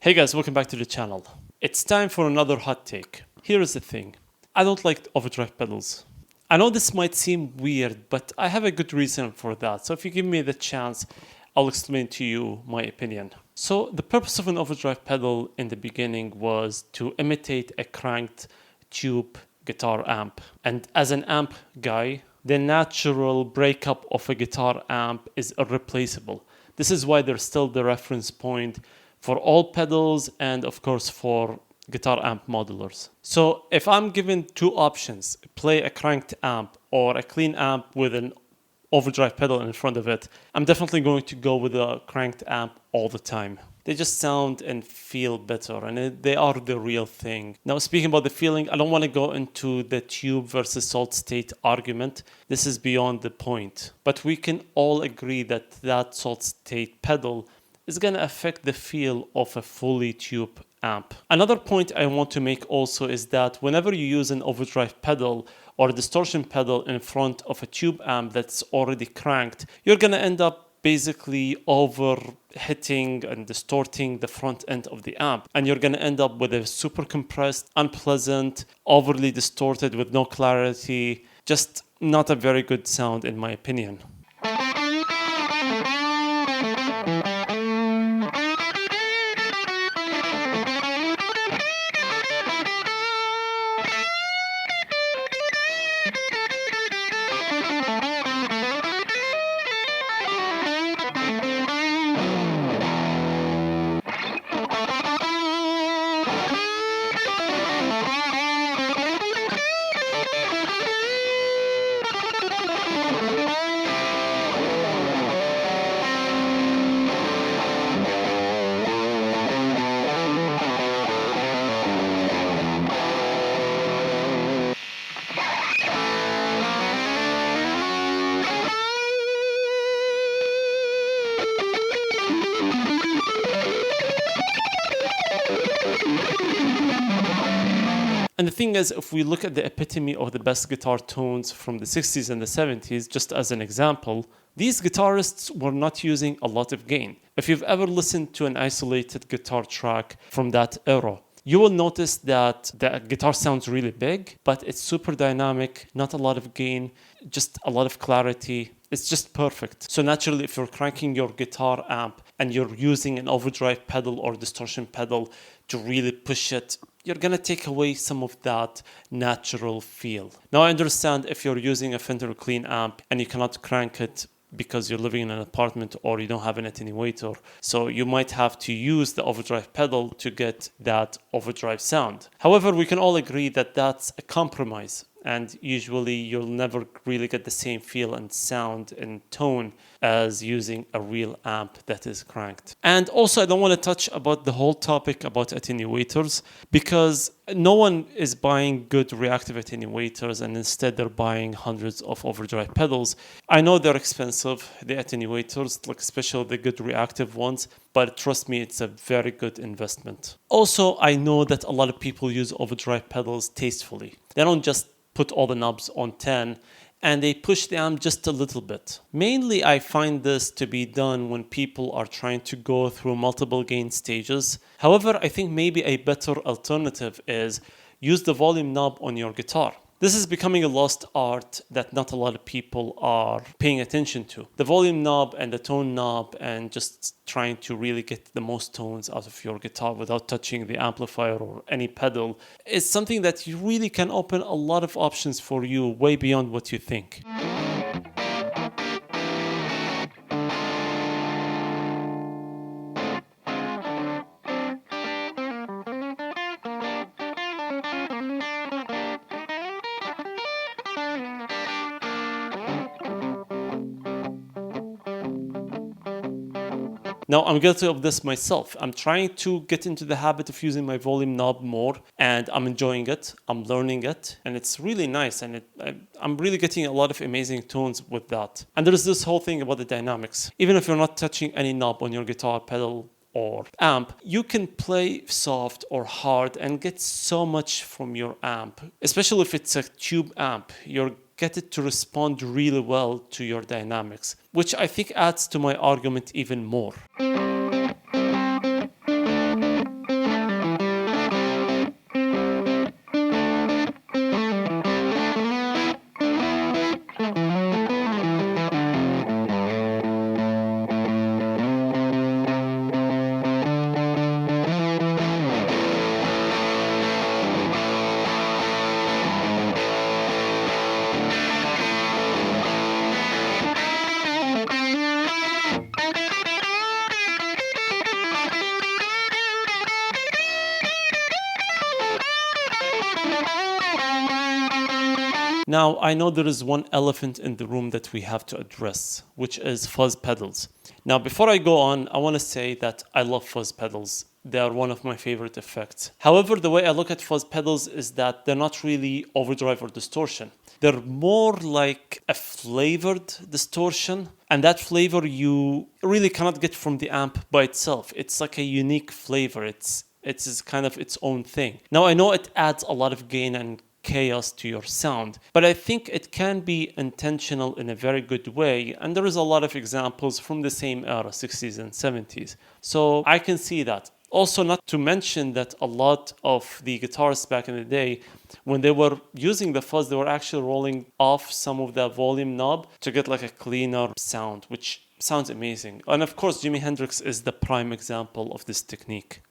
Hey guys, welcome back to the channel. It's time for another hot take. Here is the thing. I don't like overdrive pedals. I know this might seem weird, but I have a good reason for that. So if you give me the chance, I'll explain to you my opinion. So the purpose of an overdrive pedal in the beginning was to imitate a cranked tube guitar amp. And as an amp guy, the natural breakup of a guitar amp is irreplaceable. This is why there's still the reference point for all pedals and of course for guitar amp modelers. So if I'm given two options, play a cranked amp or a clean amp with an overdrive pedal in front of it, I'm definitely going to go with a cranked amp all the time. They just sound and feel better, and they are the real thing. Now, speaking about the feeling, I don't want to go into the tube versus solid state argument. This is beyond the point. But we can all agree that that solid state pedal is going to affect the feel of a fully tube amp. Another point I want to make also is that whenever you use an overdrive pedal or a distortion pedal in front of a tube amp that's already cranked, you're going to end up basically over hitting and distorting the front end of the amp, and you're going to end up with a super compressed, unpleasant, overly distorted with no clarity, just not a very good sound in my opinion. And the thing is, if we look at the epitome of the best guitar tones from the 60s and the 70s, just as an example, these guitarists were not using a lot of gain. If you've ever listened to an isolated guitar track from that era, you will notice that the guitar sounds really big, but it's super dynamic, not a lot of gain, just a lot of clarity. It's just perfect. So naturally, if you're cranking your guitar amp and you're using an overdrive pedal or distortion pedal to really push it, you're going to take away some of that natural feel. Now, I understand if you're using a Fender clean amp and you cannot crank it because you're living in an apartment or you don't have an attenuator. So you might have to use the overdrive pedal to get that overdrive sound. However, we can all agree that that's a compromise. And usually you'll never really get the same feel and sound and tone as using a real amp that is cranked. And also, I don't want to touch about the whole topic about attenuators because no one is buying good reactive attenuators and instead they're buying hundreds of overdrive pedals. I know they're expensive, the attenuators, like especially the good reactive ones, but trust me, it's a very good investment. Also, I know that a lot of people use overdrive pedals tastefully. They don't just put all the knobs on 10 and they push the amp just a little bit. Mainly, I find this to be done when people are trying to go through multiple gain stages. However, I think maybe a better alternative is use the volume knob on your guitar. This is becoming a lost art that not a lot of people are paying attention to. The volume knob and the tone knob and just trying to really get the most tones out of your guitar without touching the amplifier or any pedal is something that you really can open a lot of options for you way beyond what you think. Now, I'm guilty of this myself. I'm trying to get into the habit of using my volume knob more, and I'm enjoying it. I'm learning it, and it's really nice, and I'm really getting a lot of amazing tones with that. And there's this whole thing about the dynamics. Even if you're not touching any knob on your guitar pedal or amp, you can play soft or hard and get so much from your amp, especially if it's a tube amp. You're get it to respond really well to your dynamics, which I think adds to my argument even more. Now, I know there is one elephant in the room that we have to address, which is fuzz pedals. Now, before I go on, I want to say that I love fuzz pedals. They are one of my favorite effects. However, the way I look at fuzz pedals is that they're not really overdrive or distortion. They're more like a flavored distortion, and that flavor you really cannot get from the amp by itself. It's like a unique flavor. It's kind of its own thing. Now, I know it adds a lot of gain and chaos to your sound, but I think it can be intentional in a very good way, and there is a lot of examples from the same era, 60s and 70s. So I can see that. Also, not to mention that a lot of the guitarists back in the day, when they were using the fuzz, they were actually rolling off some of the volume knob to get like a cleaner sound, which sounds amazing. And of course, Jimi Hendrix is the prime example of this technique.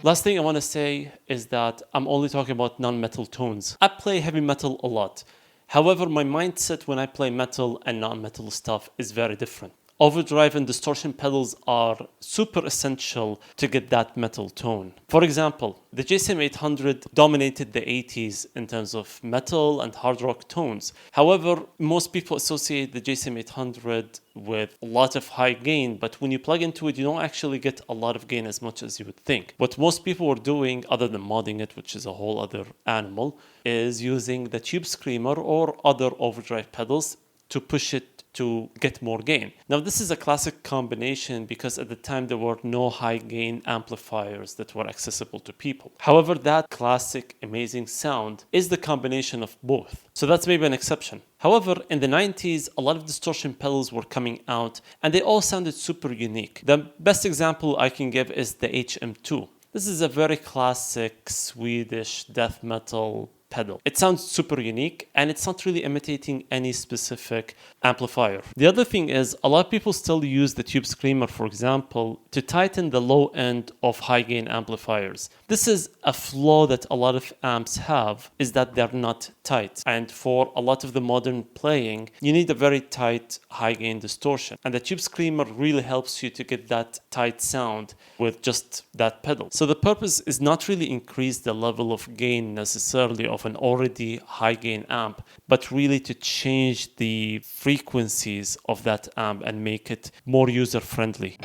Last thing I want to say is that I'm only talking about non-metal tones. I play heavy metal a lot. However, my mindset when I play metal and non-metal stuff is very different. Overdrive and distortion pedals are super essential to get that metal tone. For example, the JSM 800 dominated the 80s in terms of metal and hard rock tones. However, most people associate the JSM 800 with a lot of high gain, but when you plug into it, you don't actually get a lot of gain as much as you would think. What most people were doing, other than modding it, which is a whole other animal, is using the Tube Screamer or other overdrive pedals to push it to get more gain. Now, this is a classic combination because at the time there were no high gain amplifiers that were accessible to people. However, that classic amazing sound is the combination of both. So that's maybe an exception. However, in the 90s, a lot of distortion pedals were coming out and they all sounded super unique. The best example I can give is the HM2. This is a very classic Swedish death metal pedal. It sounds super unique and it's not really imitating any specific amplifier. The other thing is a lot of people still use the Tube Screamer, for example, to tighten the low end of high gain amplifiers. This is a flaw that a lot of amps have, is that they're not tight. And for a lot of the modern playing, you need a very tight high gain distortion. And the Tube Screamer really helps you to get that tight sound with just that pedal. So the purpose is not really increase the level of gain necessarily of an already high gain amp, but really to change the frequencies of that amp and make it more user friendly.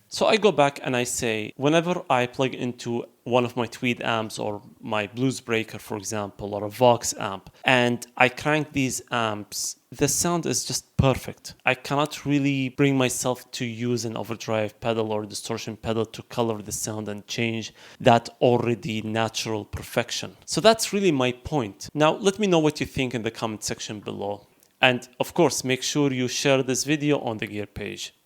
So I go back and I say, whenever I plug into one of my Tweed amps or my Blues Breaker, for example, or a Vox amp, and I crank these amps, the sound is just perfect. I cannot really bring myself to use an overdrive pedal or distortion pedal to color the sound and change that already natural perfection. So that's really my point. Now, let me know what you think in the comment section below. And of course, make sure you share this video on the gear page.